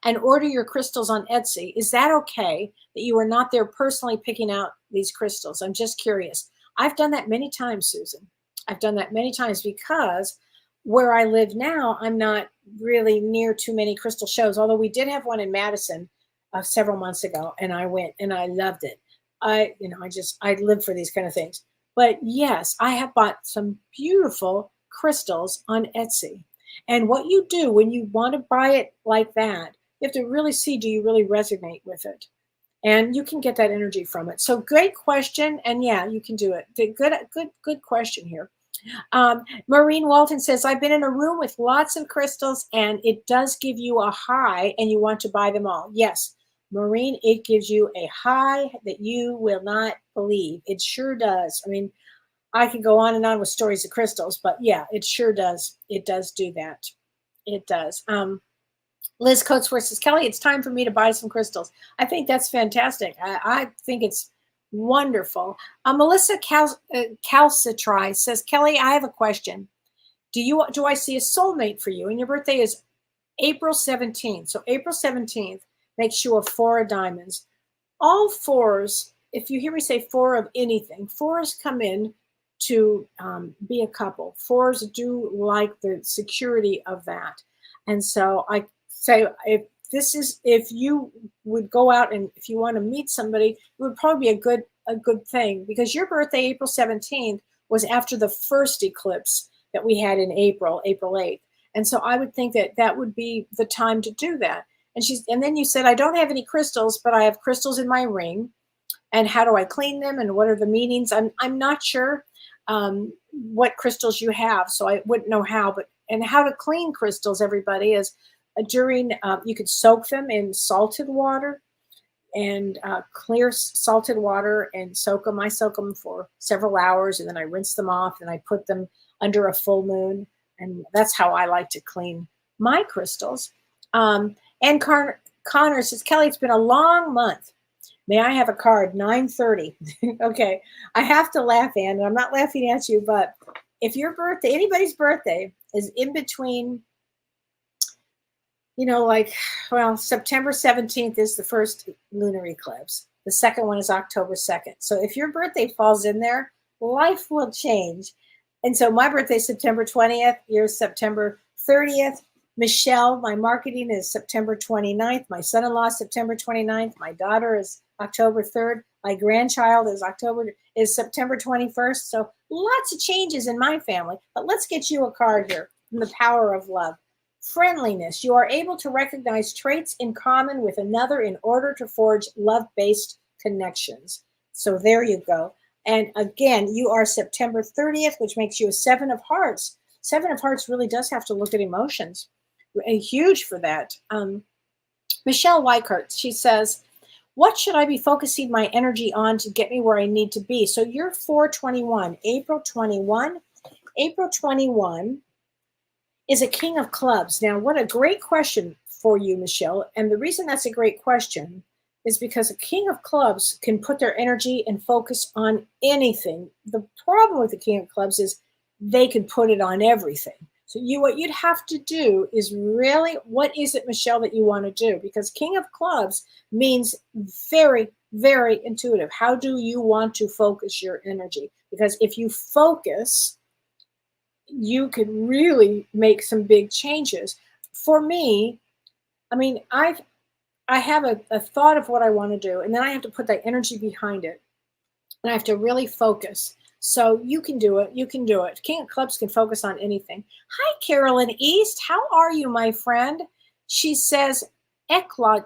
and order your crystals on Etsy, is that okay that you are not there personally picking out these crystals? I'm just curious. I've done that many times, Susan. I've done that many times because where I live now, I'm not really near too many crystal shows, although we did have one in Madison several months ago, and I went and I loved it. I live for these kind of things. But yes, I have bought some beautiful crystals on Etsy. And what you do when you want to buy it like that, you have to really see, do you really resonate with it? And you can get that energy from it. So great question. And yeah, you can do it. Good question here. Maureen Walton says, I've been in a room with lots of crystals and it does give you a high and you want to buy them all. Yes, Maureen, it gives you a high that you will not believe. It sure does. I mean, I could go on and on with stories of crystals, but yeah, it sure does. It does do that. It does. Liz Coatsworth says, Kelly, it's time for me to buy some crystals. I think that's fantastic. I think it's wonderful. Melissa Calcitri says, Kelly, I have a question. Do I see a soulmate for you? And your birthday is April 17th. So April 17th makes you a 4 of diamonds. All 4s, if you hear me say 4 of anything, 4s come in to be a couple. 4s do like the security of that. And so I say, if you would go out and if you want to meet somebody, it would probably be a good thing, because your birthday, April 17th, was after the first eclipse that we had in April 8th. And so I would think that would be the time to do that. And then you said, I don't have any crystals, but I have crystals in my ring. And how do I clean them? And what are the meanings? I'm not sure what crystals you have, so I wouldn't know how. And how to clean crystals, everybody, is during, you could soak them in salted water and clear salted water and soak them. I soak them for several hours and then I rinse them off and I put them under a full moon. And that's how I like to clean my crystals. And Connor says, Kelly, it's been a long month. May I have a card? 9:30. Okay. I have to laugh, Ann, and I'm not laughing at you, but if your birthday, anybody's birthday, is in between, September 17th is the first lunar eclipse. The second one is October 2nd. So if your birthday falls in there, life will change. And so my birthday is September 20th. Yours September 30th. Michelle, my marketing is September 29th. My son-in-law is September 29th. My daughter is October 3rd. My grandchild is September 21st. So lots of changes in my family. But let's get you a card here from the power of love. Friendliness. You are able to recognize traits in common with another in order to forge love-based connections. So there you go. And again, you are September 30th, which makes you a 7 of hearts. 7 of hearts really does have to look at emotions. Huge for that. Michelle Weichert, she says, what should I be focusing my energy on to get me where I need to be? So you're 421, April 21. April 21 is a king of clubs. Now, what a great question for you, Michelle. And the reason that's a great question is because a king of clubs can put their energy and focus on anything. The problem with the king of clubs is they can put it on everything. So what you'd have to do is really, what is it, Michelle, that you want to do? Because king of clubs means very, very intuitive. How do you want to focus your energy? Because if you focus, you can really make some big changes. For me, I mean, I have a thought of what I want to do, and then I have to put that energy behind it. And I have to really focus. So you can do it. You can do it. King of Clubs can focus on anything. Hi, Carolyn East. How are you, my friend? She says, Eclogite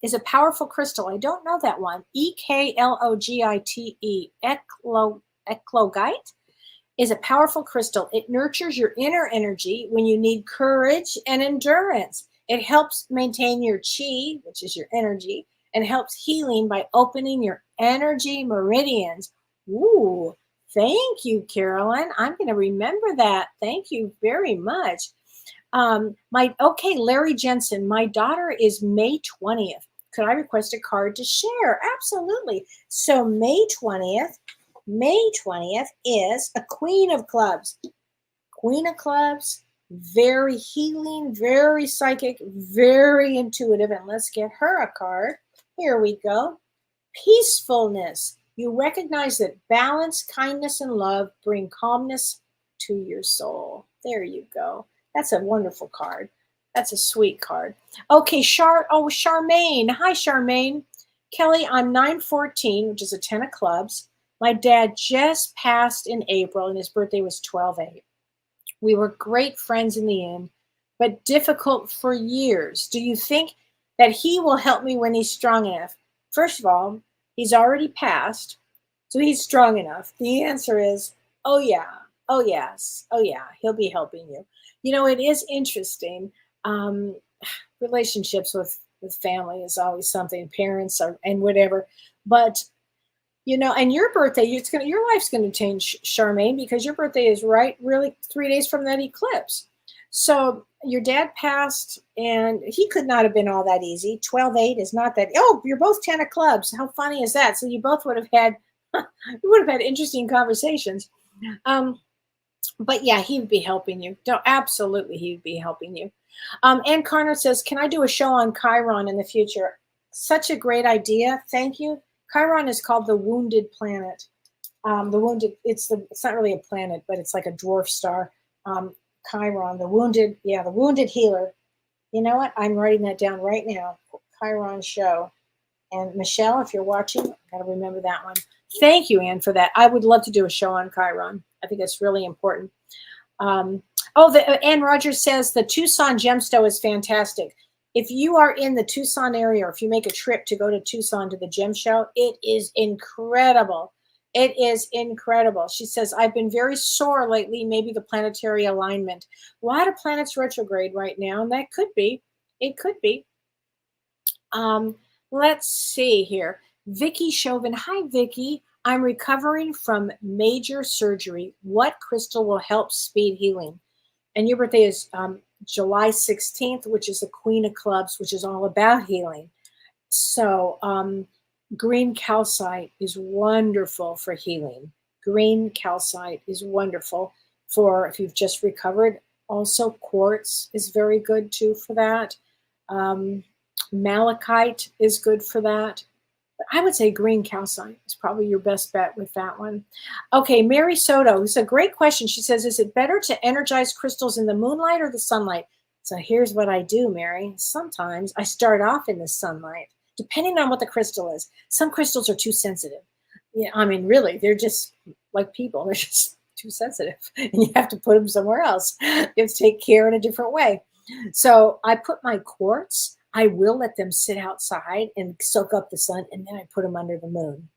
is a powerful crystal. I don't know that one. Eklogite. Eclogite is a powerful crystal. It nurtures your inner energy when you need courage and endurance. It helps maintain your chi, which is your energy, and helps healing by opening your energy meridians. Ooh, thank you, Carolyn. I'm going to remember that. Thank you very much. Larry Jensen, my daughter is May 20th. Could I request a card to share? Absolutely. So May 20th is a Queen of Clubs. Queen of Clubs, very healing, very psychic, very intuitive. And let's get her a card. Here we go. Peacefulness. You recognize that balance, kindness, and love bring calmness to your soul. There you go. That's a wonderful card. That's a sweet card. Okay, Charmaine. Hi, Charmaine. Kelly, I'm 9/14, which is a 10 of clubs. My dad just passed in April, and his birthday was 12/8. We were great friends in the end, but difficult for years. Do you think that he will help me when he's strong enough? First of all, he's already passed, so he's strong enough. The answer is, oh yeah, Oh, yes. Oh, yeah. He'll be helping you. You know, it is interesting. Um, Relationships with family is always something, parents are, and whatever. But you know, and your birthday, your life's gonna change, Charmaine, because your birthday is right really 3 days from that eclipse. So your dad passed, and he could not have been all that easy. 12/8 is not that. Oh, you're both 10 of clubs. How funny is that? So you both would have had you would have had interesting conversations. Um, but yeah, he would be helping you. No, absolutely, he would be helping you. Ann Connor says, "Can I do a show on Chiron in the future?" Such a great idea. Thank you. Chiron is called the wounded planet. The wounded. It's not really a planet, but it's like a dwarf star. Um, Chiron, the wounded. Yeah, the wounded healer. You know what? I'm writing that down right now. Chiron show. And Michelle, if you're watching, got to remember that one. Thank you, Anne, for that. I would love to do a show on Chiron. I think that's really important. Ann Rogers says the Tucson gemstone is fantastic. If you are in the Tucson area, or if you make a trip to go to Tucson to the gem show, it is incredible. It is incredible. She says, I've been very sore lately, maybe the planetary alignment. A lot of planets retrograde right now, and that could be. It could be. Let's see here. Vicky Chauvin. Hi, Vicky. I'm recovering from major surgery. What crystal will help speed healing? And your birthday is July 16th, which is the Queen of Clubs, which is all about healing. So green calcite is wonderful for healing. Green calcite is wonderful for if you've just recovered. Also, quartz is very good too for that. Malachite is good for that. But I would say green calcite is probably your best bet with that one. Okay, Mary Soto, it's a great question. She says, is it better to energize crystals in the moonlight or the sunlight? So here's what I do, Mary. Sometimes I start off in the sunlight, depending on what the crystal is. Some crystals are too sensitive. Yeah, I mean, really, they're just like people. They're just too sensitive. And you have to put them somewhere else. You have to take care in a different way. So I put my quartz, I will let them sit outside and soak up the sun, and then I put them under the moon.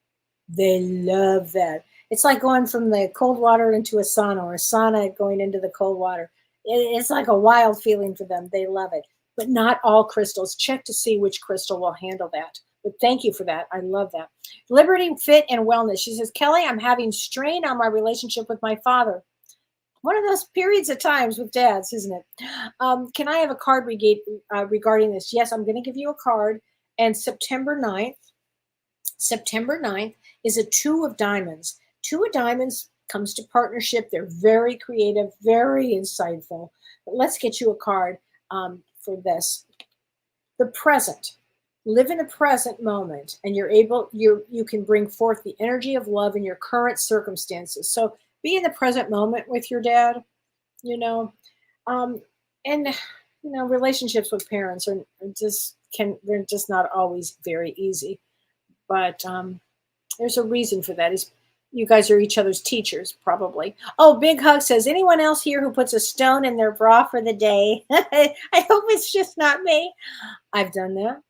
They love that. It's like going from the cold water into a sauna, or a sauna going into the cold water. It's like a wild feeling for them. They love it. But not all crystals. Check to see which crystal will handle that. But thank you for that. I love that. Liberty, Fit, and Wellness. She says, Kelly, I'm having strain on my relationship with my father. One of those periods of times with dads, isn't it? Can I have a card regarding this? Yes, I'm going to give you a card. And September 9th is a Two of Diamonds. Two of Diamonds comes to partnership. They're very creative, very insightful. But let's get you a card for this. The present. Live in the present moment, and you can bring forth the energy of love in your current circumstances. So be in the present moment with your dad, you know, and you know, relationships with parents they're just not always very easy, but there's a reason for that. Is you guys are each other's teachers, probably. Oh, Big Hug says, anyone else here who puts a stone in their bra for the day? I hope it's just not me. I've done that.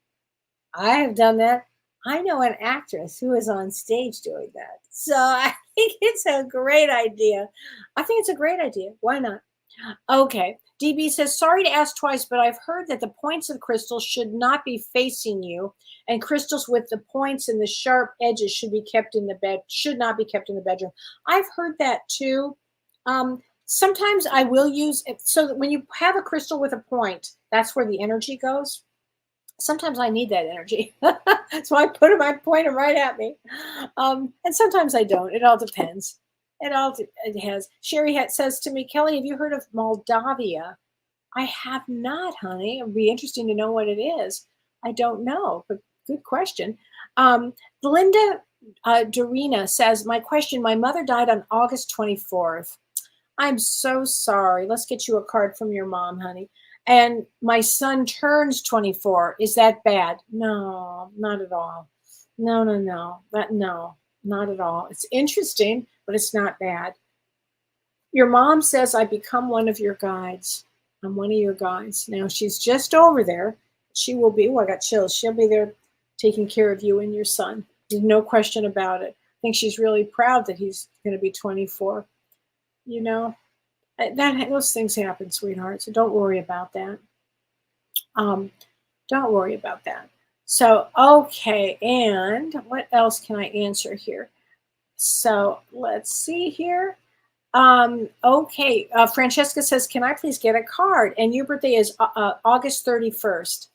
I have done that. I know an actress who is on stage doing that. So I think it's a great idea. Why not? Okay. DB says, sorry to ask twice, but I've heard that the points of crystals should not be facing you, and crystals with the points and the sharp edges should not be kept in the bedroom. I've heard that too. Sometimes I will use it so that when you have a crystal with a point, that's where the energy goes. Sometimes I need that energy. So I point them right at me. And sometimes I don't. It all depends. It has. Sherry says to me, Kelly, have you heard of Moldavia? I have not, honey. It would be interesting to know what it is. I don't know, but good question. Linda Dorina says, my mother died on August 24th. I'm so sorry. Let's get you a card from your mom, honey. And my son turns 24. Is that bad? No, not at all. No. No, not at all. It's interesting, but it's not bad. Your mom says, I become one of your guides. I'm one of your guides. Now, she's just over there. She will be, I got chills. She'll be there taking care of you and your son. There's no question about it. I think she's really proud that he's going to be 24. you know, those things happen, sweetheart. So don't worry about that. Don't worry about that. So, okay. And what else can I answer here? So let's see here. Okay. Francesca says, can I please get a card? And your birthday is August 31st.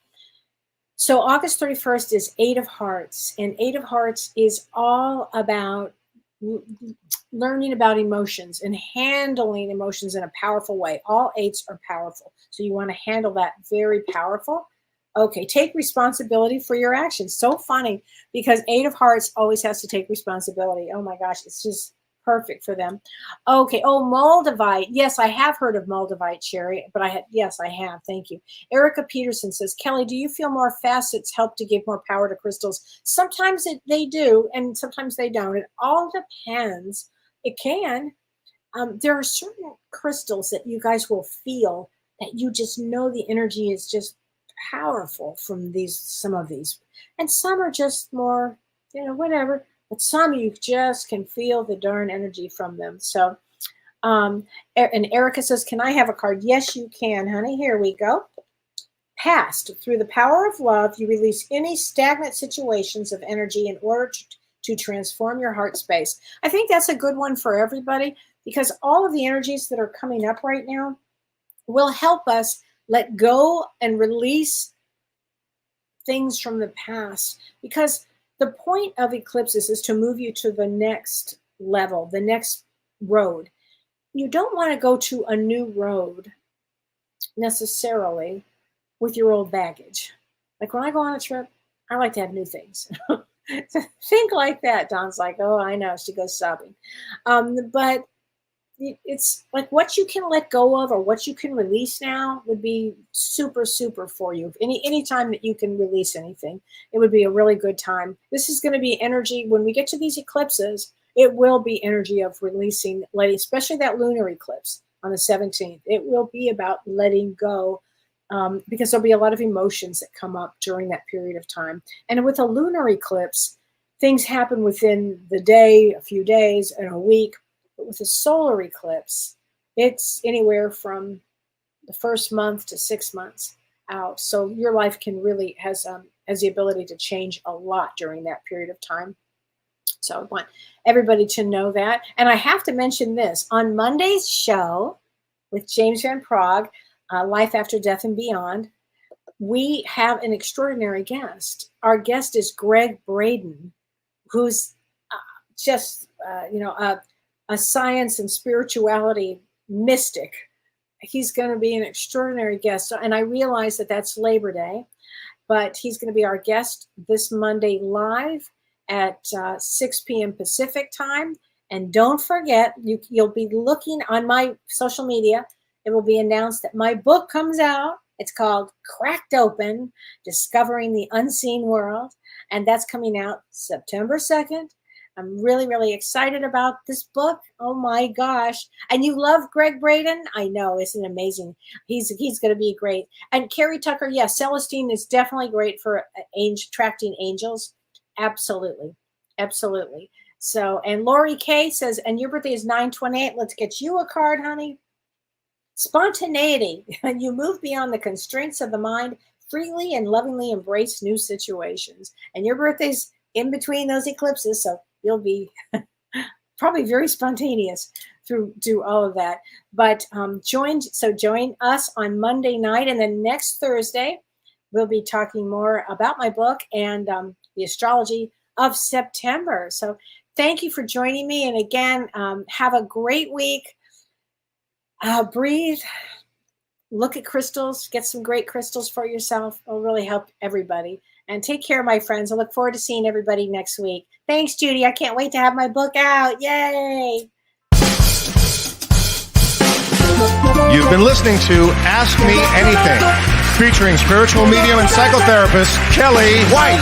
So August 31st is 8 of Hearts, and 8 of Hearts is all about learning about emotions and handling emotions in a powerful way. All 8s are powerful. So you want to handle that very powerful. Okay, take responsibility for your actions. So funny because 8 of Hearts always has to take responsibility. Oh my gosh, it's just perfect for them. Okay. Oh, Moldavite. Yes, I have heard of Moldavite, Sherry, but yes, I have. Thank you. Erica Peterson says, Kellee, do you feel more facets help to give more power to crystals? Sometimes they do, and sometimes they don't. It all depends. It can. There are certain crystals that you guys will feel that you just know the energy is just powerful from some of these. And some are just more, whatever. But some you just can feel the darn energy from them. So, and Erica says, can I have a card? Yes, you can, honey. Here we go. Past. Through the power of love, you release any stagnant situations of energy in order to transform your heart space. I think that's a good one for everybody because all of the energies that are coming up right now will help us let go and release things from the past, because the point of eclipses is to move you to the next level, the next road. You don't want to go to a new road necessarily with your old baggage. Like when I go on a trip, I like to have new things. Think like that. Dawn's like, oh, I know. She goes shopping. But it's like what you can let go of or what you can release now would be super, super for you. Any time that you can release anything, it would be a really good time. This is going to be energy. When we get to these eclipses, it will be energy of releasing, letting, especially that lunar eclipse on the 17th. It will be about letting go because there'll be a lot of emotions that come up during that period of time. And with a lunar eclipse, things happen within the day, a few days, and a week. But with a solar eclipse, it's anywhere from the first month to 6 months out. So your life can really has the ability to change a lot during that period of time. So I want everybody to know that. And I have to mention this. On Monday's show with James Van Prague, Life After Death and Beyond, we have an extraordinary guest. Our guest is Greg Braden, who's just, a science and spirituality mystic. He's going to be an extraordinary guest. And I realize that that's Labor Day, but he's going to be our guest this Monday live at 6 p.m. Pacific time. And don't forget, you'll be looking on my social media. It will be announced that my book comes out. It's called Cracked Open, Discovering the Unseen World. And that's coming out September 2nd. I'm really, really excited about this book. Oh my gosh. And you love Greg Braden? I know, isn't it amazing? He's going to be great. And Carrie Tucker, yes, Celestine is definitely great for attracting angels. Absolutely. Absolutely. So, and Lori K says, and your birthday is 9/28. Let's get you a card, honey. Spontaneity. You move beyond the constraints of the mind, freely and lovingly embrace new situations. And your birthday's in between those eclipses, so you'll be probably very spontaneous through all of that. But join us on Monday night, and then next Thursday we'll be talking more about my book and the astrology of September. So thank you for joining me, and again, have a great week. Breathe. Look at crystals. Get some great crystals for yourself. It'll really help everybody. And take care, my friends. I look forward to seeing everybody next week. Thanks, Judy. I can't wait to have my book out. Yay! You've been listening to Ask Me Anything, featuring spiritual medium and psychotherapist Kellee White.